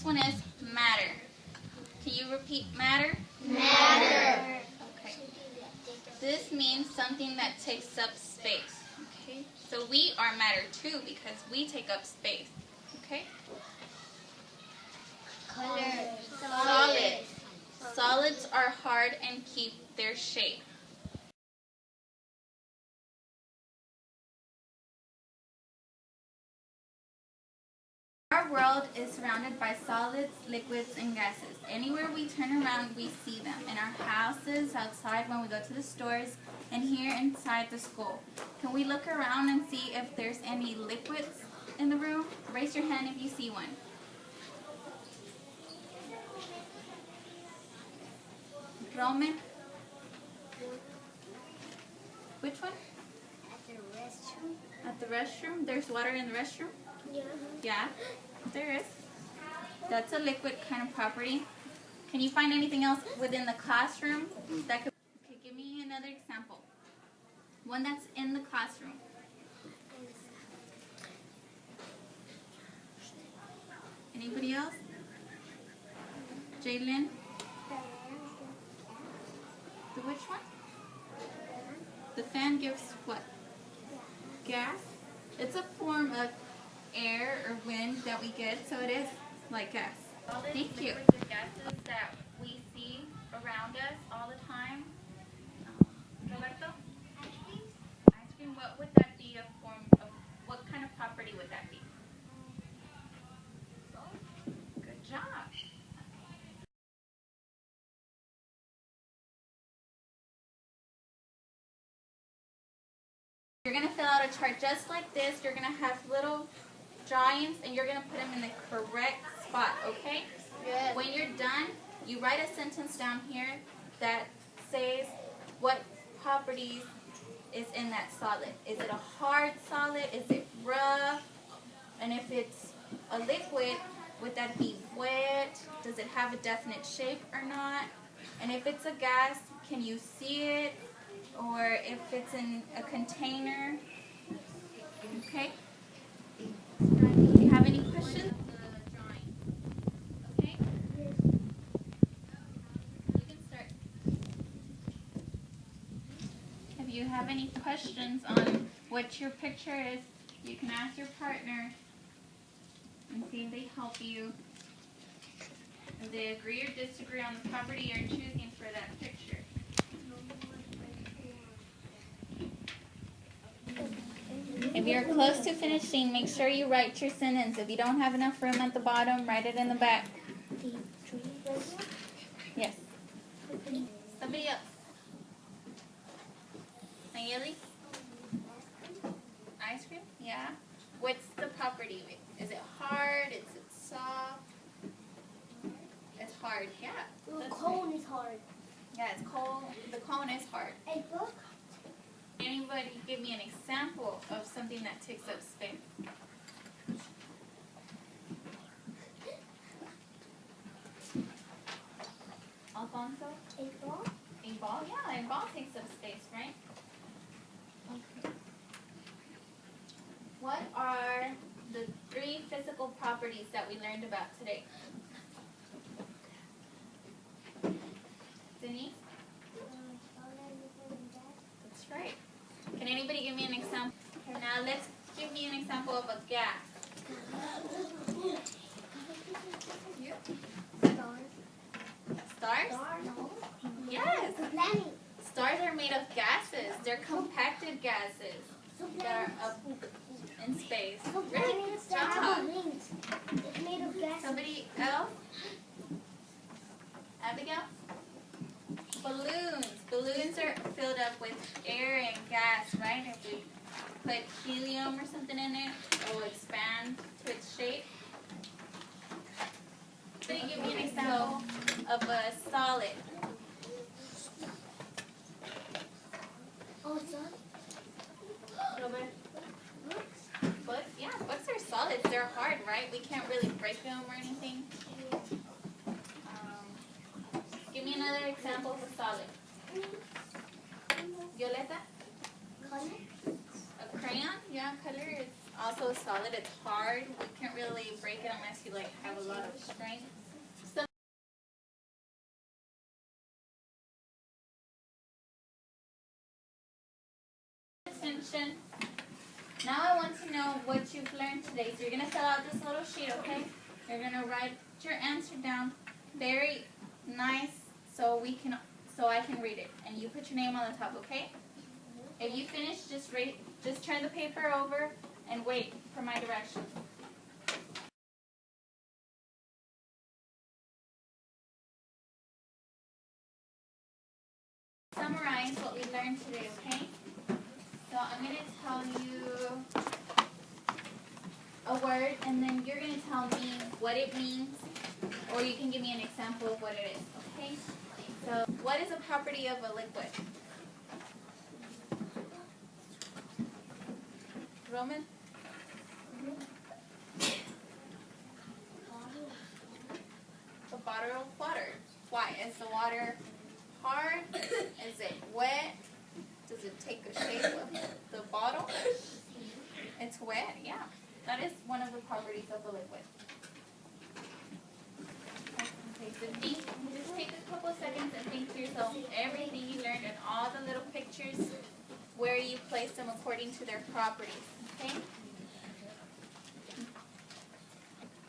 next one is matter. Can you repeat matter? Matter. Okay. This means something that takes up space. Okay. So we are matter too because we take up space. Okay. Color. Solid. Solids are hard and keep their shape. Our world is surrounded by solids, liquids, and gases. Anywhere we turn around, we see them. In our houses, outside when we go to the stores, and here inside the school. Can we look around and see if there's any liquids in the room? Raise your hand if you see one. Roman? Which one? At the restroom. At the restroom? There's water in the restroom? Yeah. Yeah, there is. That's a liquid kind of property. Can you find anything else within the classroom that could... Okay, give me another example. One that's in the classroom. Anybody else? Jalen? The which one? The fan gives what? Gas? It's a form of air or wind that we get, so it is like gas. Thank you. The gases that we see around us all the time. Roberto? Ice cream, what would that be a form of, what kind of property would that be? Good job. You're going to fill out a chart just like this. You're going to have little giants and you're going to put them in the correct spot, okay? Yes. When you're done, you write a sentence down here that says what properties is in that solid. Is it a hard solid? Is it rough? And if it's a liquid, would that be wet? Does it have a definite shape or not? And if it's a gas, can you see it? Or if it's in a container. Okay? Do you have any questions? Okay? You can start. If you have any questions on what your picture is, you can ask your partner and see if they help you. If they agree or disagree on the property you're choosing for that picture. If you're close to finishing, make sure you write your sentence. If you don't have enough room at the bottom, write it in the back. Yes. Somebody else. Nayeli? Ice cream? Yeah. What's the property? Is it hard? Is it soft? It's hard, yeah. The cone is hard. Yeah, it's cold. The cone is hard. A book? Anybody give me an example of something that takes up space? Alfonso? A ball? A ball? Yeah, a ball takes up space, right? Okay. What are the 3 physical properties that we learned about today? Denise? That's right. Can anybody give me an example? Now let's give me an example of a gas. Yep. Stars? No. Yes. Planet. Stars are made of gases. They're compacted gases that are up in space. So Really planets good that have job. wings. It's made of gas. Somebody else? Abigail? Balloons. Balloons are filled up with air and gas, right? If we put helium or something in it, it will expand to its shape. So you give me an example of a solid. Oh, son. Books? Yeah, books are solids. They're hard, right? We can't really break them or anything. Give me another example of a solid. Violeta? Color? A crayon? Yeah, color is Also a solid, it's hard. We can't really break it unless you like have a lot of strength. So attention. Now I want to know what you've learned today. So you're gonna fill out this little sheet, okay? You're gonna write your answer down very nice so I can read it. And you put your name on the top, okay? If you finish, just turn the paper over and wait for my directions. Summarize what we learned today, okay? So I'm going to tell you a word, and then you're going to tell me what it means, or you can give me an example of what it is, okay? So what is a property of a liquid? Roman? A bottle of water. Why? Is the water hard? Is it wet? Does it take the shape of the bottle? It's wet, yeah. That is one of the properties of a liquid. Okay, so just take a couple of seconds and think to yourself everything you learned and all the little pictures, where you place them according to their properties, okay?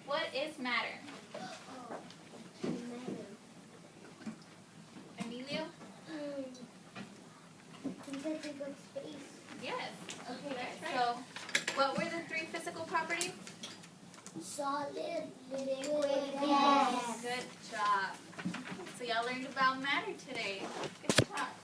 What is matter? Emilio? Yes. Okay, so what were the three physical properties? Solid, liquid, gas. Good job. So y'all learned about matter today. Good job.